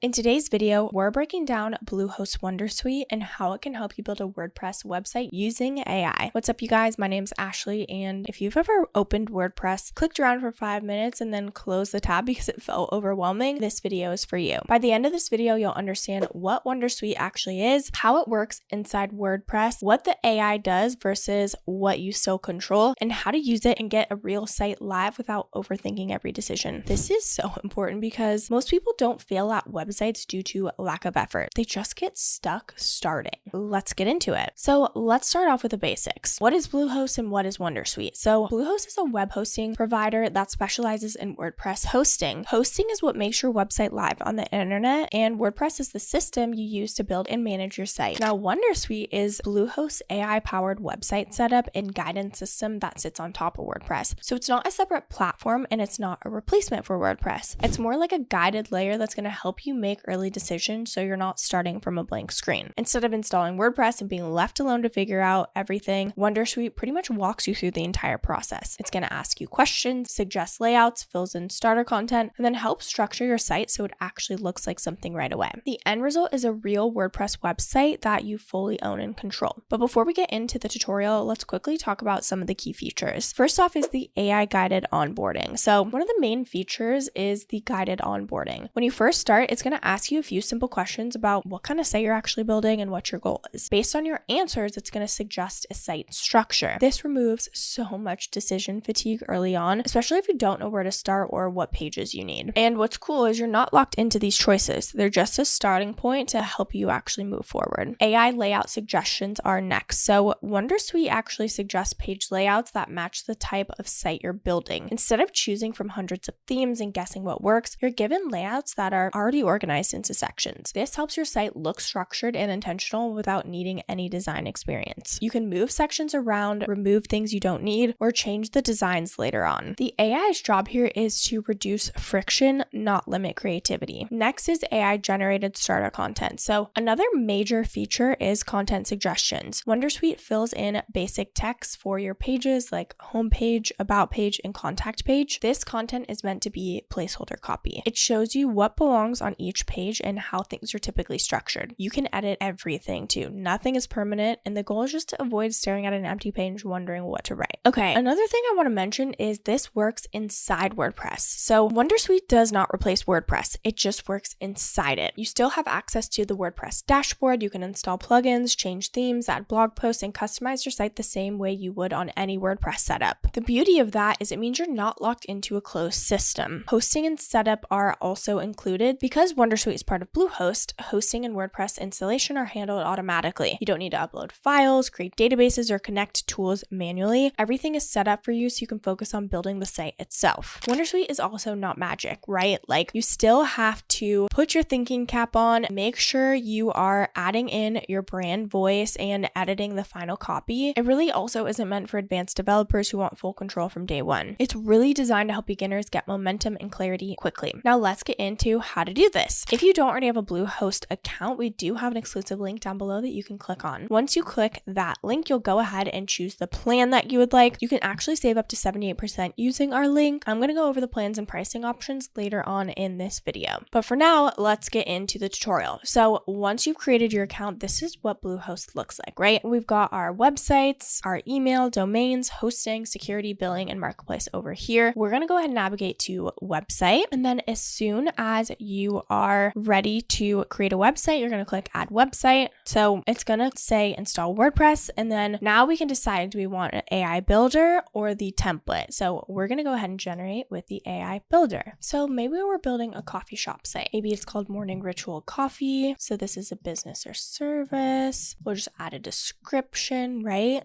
In today's video, we're breaking down Bluehost WonderSuite and how it can help you build a WordPress website using AI. What's up, you guys? My name's Ashley, and if you've ever opened WordPress, clicked around for 5 minutes, and then closed the tab because it felt overwhelming, this video is for you. By the end of this video, you'll understand what WonderSuite actually is, how it works inside WordPress, what the AI does versus what you still control, and how to use it and get a real site live without overthinking every decision. This is so important because most people don't fail at websites due to lack of effort. They just get stuck starting. Let's get into it. So let's start off with the basics. What is Bluehost and what is WonderSuite? So Bluehost is a web hosting provider that specializes in WordPress hosting. Hosting is what makes your website live on the internet, and WordPress is the system you use to build and manage your site. Now, WonderSuite is Bluehost's AI-powered website setup and guidance system that sits on top of WordPress. So it's not a separate platform and it's not a replacement for WordPress. It's more like a guided layer that's going to help you make early decisions so you're not starting from a blank screen. Instead of installing WordPress and being left alone to figure out everything, WonderSuite pretty much walks you through the entire process. It's going to ask you questions, suggest layouts, fills in starter content, and then helps structure your site so it actually looks like something right away. The end result is a real WordPress website that you fully own and control. But before we get into the tutorial, let's quickly talk about some of the key features. First off is the AI guided onboarding. So one of the main features is the guided onboarding. When you first start, it's going to ask you a few simple questions about what kind of site you're actually building and what your goal is. Based on your answers, it's going to suggest a site structure. This removes so much decision fatigue early on, especially if you don't know where to start or what pages you need. And what's cool is you're not locked into these choices. They're just a starting point to help you actually move forward. AI layout suggestions are next. So WonderSuite actually suggests page layouts that match the type of site you're building. Instead of choosing from hundreds of themes and guessing what works, you're given layouts that are already organized into sections. This helps your site look structured and intentional without needing any design experience. You can move sections around, remove things you don't need, or change the designs later on. The AI's job here is to reduce friction, not limit creativity. Next is AI generated starter content. So another major feature is content suggestions. WonderSuite fills in basic text for your pages like homepage, about page, and contact page. This content is meant to be placeholder copy. It shows you what belongs on each page and how things are typically structured. You can edit everything too. Nothing is permanent, and the goal is just to avoid staring at an empty page wondering what to write. Okay, another thing I want to mention is this works inside WordPress. So WonderSuite does not replace WordPress. It just works inside it. You still have access to the WordPress dashboard. You can install plugins, change themes, add blog posts, and customize your site the same way you would on any WordPress setup. The beauty of that is it means you're not locked into a closed system. Hosting and setup are also included. Because WonderSuite is part of Bluehost, hosting and WordPress installation are handled automatically. You don't need to upload files, create databases, or connect to tools manually. Everything is set up for you so you can focus on building the site itself. WonderSuite is also not magic, right? Like, you still have to put your thinking cap on, make sure you are adding in your brand voice and editing the final copy. It really also isn't meant for advanced developers who want full control from day one. It's really designed to help beginners get momentum and clarity quickly. Now let's get into how to do this. If you don't already have a Bluehost account, we do have an exclusive link down below that you can click on. Once you click that link, you'll go ahead and choose the plan that you would like. You can actually save up to 78% using our link. I'm going to go over the plans and pricing options later on in this video. But for now, let's get into the tutorial. So once you've created your account, this is what Bluehost looks like, right? We've got our websites, our email, domains, hosting, security, billing, and marketplace over here. We're going to go ahead and navigate to website. And then as soon as you are ready to create a website, you're going to click add website. So it's going to say install WordPress. And then now we can decide, do we want an AI builder or the template? So we're going to go ahead and generate with the AI builder. So maybe we're building a coffee shop site. Maybe it's called Morning Ritual Coffee. So this is a business or service. We'll just add a description, right?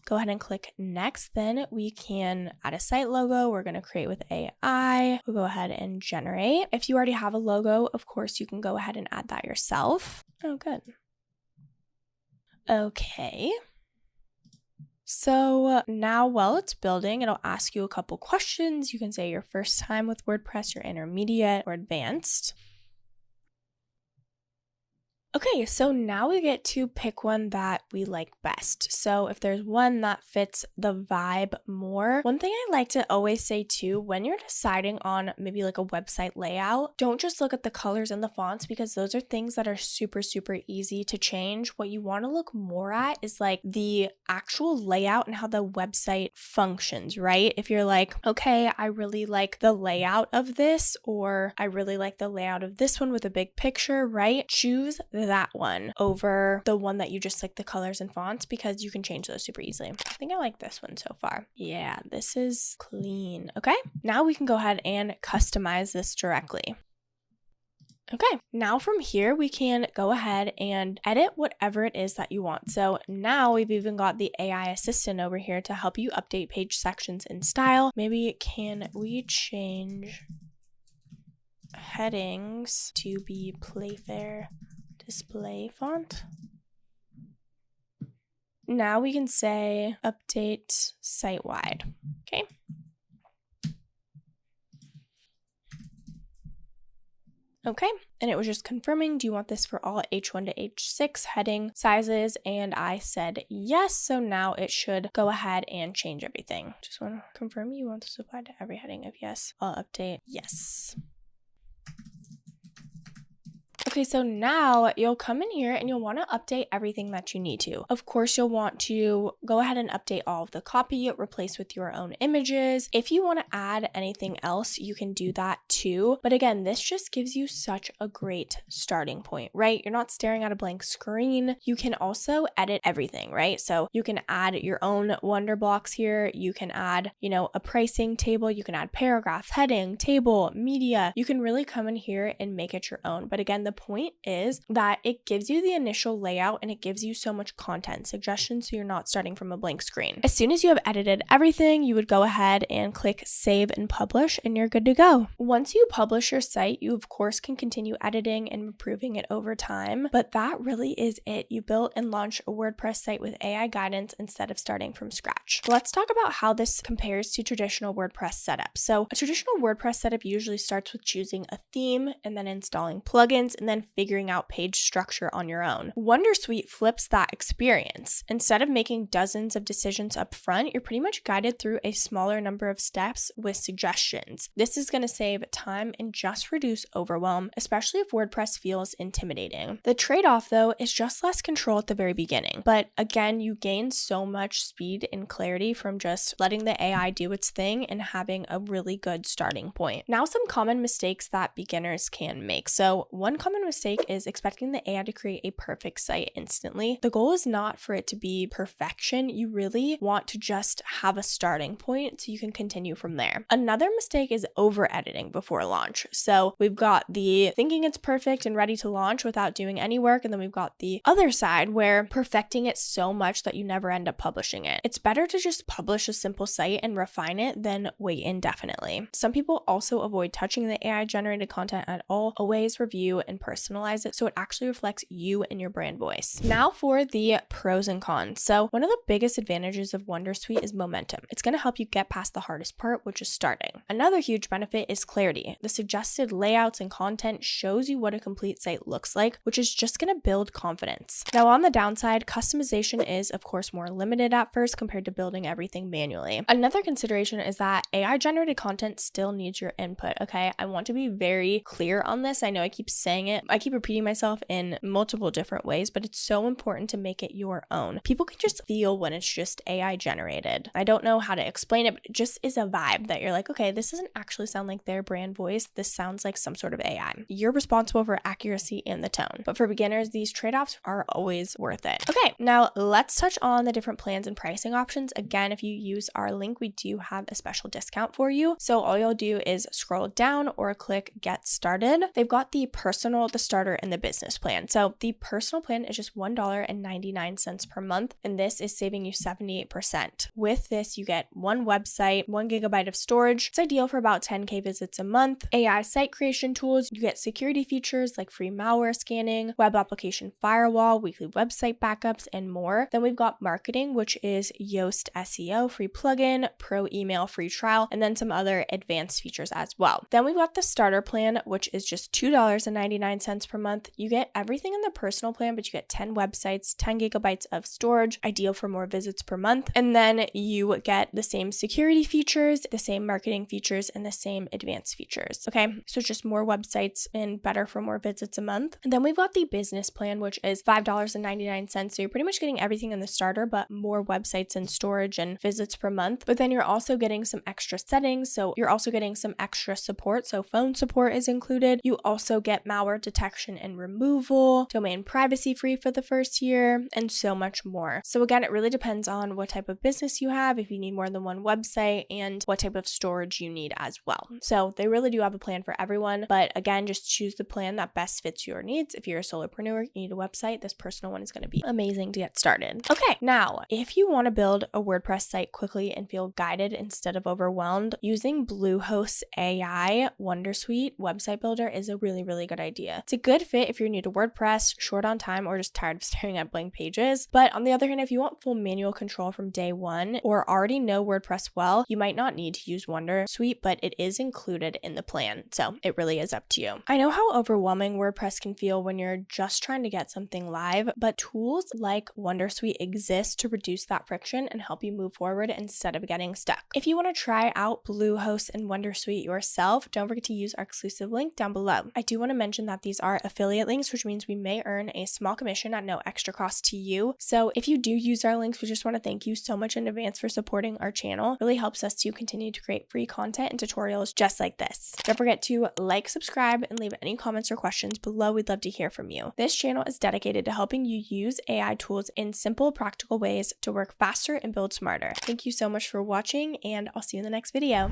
Go ahead and click next. Then we can add a site logo. We're going to create with AI. We'll go ahead and generate. If you already have a logo, of course, you can go ahead and add that yourself. Oh, good. Okay. So now while it's building, it'll ask you a couple questions. You can say your first time with WordPress, your intermediate, or advanced. Okay, so now we get to pick one that we like best. So if there's one that fits the vibe more, one thing I like to always say too, when you're deciding on maybe like a website layout, don't just look at the colors and the fonts because those are things that are super, super easy to change. What you want to look more at is like the actual layout and how the website functions, right? If you're like, okay, I really like the layout of this, or I really like the layout of this one with a big picture, right? Choose that one over the one that you just like the colors and fonts because you can change those super easily. I think I like this one so far. Yeah, this is clean. Okay, now we can go ahead and customize this directly. Okay, now from here, we can go ahead and edit whatever it is that you want. So now we've even got the AI assistant over here to help you update page sections in style. Maybe can we change headings to be Playfair display font? Now we can say update site-wide. Okay. Okay, and it was just confirming, do you want this for all H1 to H6 heading sizes? And I said yes, so now it should go ahead and change everything. Just want to confirm you want this to apply to every heading. If yes, I'll update yes. Okay, so now you'll come in here and you'll want to update everything that you need to. Of course, you'll want to go ahead and update all of the copy, replace with your own images. If you want to add anything else, you can do that too. But again, this just gives you such a great starting point, right? You're not staring at a blank screen. You can also edit everything, right? So you can add your own Wonder blocks here. You can add, a pricing table. You can add paragraph, heading, table, media. You can really come in here and make it your own. But again, the point is that it gives you the initial layout and it gives you so much content suggestions so you're not starting from a blank screen. As soon as you have edited everything, you would go ahead and click save and publish and you're good to go. Once you publish your site, you of course can continue editing and improving it over time, but that really is it. You built and launched a WordPress site with AI guidance instead of starting from scratch. Let's talk about how this compares to traditional WordPress setup. So a traditional WordPress setup usually starts with choosing a theme and then installing plugins and then figuring out page structure on your own. WonderSuite flips that experience. Instead of making dozens of decisions up front, you're pretty much guided through a smaller number of steps with suggestions. This is going to save time and just reduce overwhelm, especially if WordPress feels intimidating. The trade-off though is just less control at the very beginning. But again, you gain so much speed and clarity from just letting the AI do its thing and having a really good starting point. Now, some common mistakes that beginners can make. So one common mistake is expecting the AI to create a perfect site instantly. The goal is not for it to be perfection. You really want to just have a starting point so you can continue from there. Another mistake is over editing before launch. So we've got the thinking it's perfect and ready to launch without doing any work. And then we've got the other side where perfecting it so much that you never end up publishing it. It's better to just publish a simple site and refine it than wait indefinitely. Some people also avoid touching the AI generated content at all. Always review and personalize it so it actually reflects you and your brand voice. Now for the pros and cons. So one of the biggest advantages of WonderSuite is momentum. It's going to help you get past the hardest part, which is starting. Another huge benefit is clarity. The suggested layouts and content shows you what a complete site looks like, which is just going to build confidence. Now on the downside, customization is of course more limited at first compared to building everything manually. Another consideration is that AI generated content still needs your input. Okay, I want to be very clear on this. I know I keep saying it. I keep repeating myself in multiple different ways, but it's so important to make it your own. People can just feel when it's just AI generated. I don't know how to explain it, but it just is a vibe that you're like, okay, this doesn't actually sound like their brand voice. This sounds like some sort of AI. You're responsible for accuracy and the tone. But for beginners, these trade-offs are always worth it. Okay, now let's touch on the different plans and pricing options. Again, if you use our link, we do have a special discount for you. So all you'll do is scroll down or click get started. They've got the personal, the starter, and the business plan. So the personal plan is just $1.99 per month, and this is saving you 78%. With this, you get one website, 1 GB of storage. It's ideal for about 10K visits a month. AI site creation tools. You get security features like free malware scanning, web application firewall, weekly website backups, and more. Then we've got marketing, which is Yoast SEO, free plugin, pro email, free trial, and then some other advanced features as well. Then we've got the starter plan, which is just $2.99 $99 per month. You get everything in the personal plan, but you get 10 websites, 10 gigabytes of storage, ideal for more visits per month. And then you get the same security features, the same marketing features, and the same advanced features. Okay, so just more websites and better for more visits a month. And then we've got the business plan, which is $5.99. So you're pretty much getting everything in the starter, but more websites and storage and visits per month. But then you're also getting some extra settings. So you're also getting some extra support. So phone support is included. You also get malware detection and removal, domain privacy free for the first year, and so much more. So again, it really depends on what type of business you have, if you need more than one website, and what type of storage you need as well. So they really do have a plan for everyone. But again, just choose the plan that best fits your needs. If you're a solopreneur, you need a website, this personal one is going to be amazing to get started. Okay, now, if you want to build a WordPress site quickly and feel guided instead of overwhelmed, using Bluehost AI WonderSuite website builder is a really, really good idea. It's a good fit if you're new to WordPress, short on time, or just tired of staring at blank pages. But on the other hand, if you want full manual control from day one or already know WordPress well, you might not need to use WonderSuite, but it is included in the plan. So it really is up to you. I know how overwhelming WordPress can feel when you're just trying to get something live, but tools like WonderSuite exist to reduce that friction and help you move forward instead of getting stuck. If you want to try out Bluehost and WonderSuite yourself, don't forget to use our exclusive link down below. I do want to mention that these are affiliate links, which means we may earn a small commission at no extra cost to you. So if you do use our links, we just want to thank you so much in advance for supporting our channel. It really helps us to continue to create free content and tutorials just like this. Don't forget to like, subscribe, and leave any comments or questions below. We'd love to hear from you. This channel is dedicated to helping you use AI tools in simple, practical ways to work faster and build smarter. Thank you so much for watching, and I'll see you in the next video.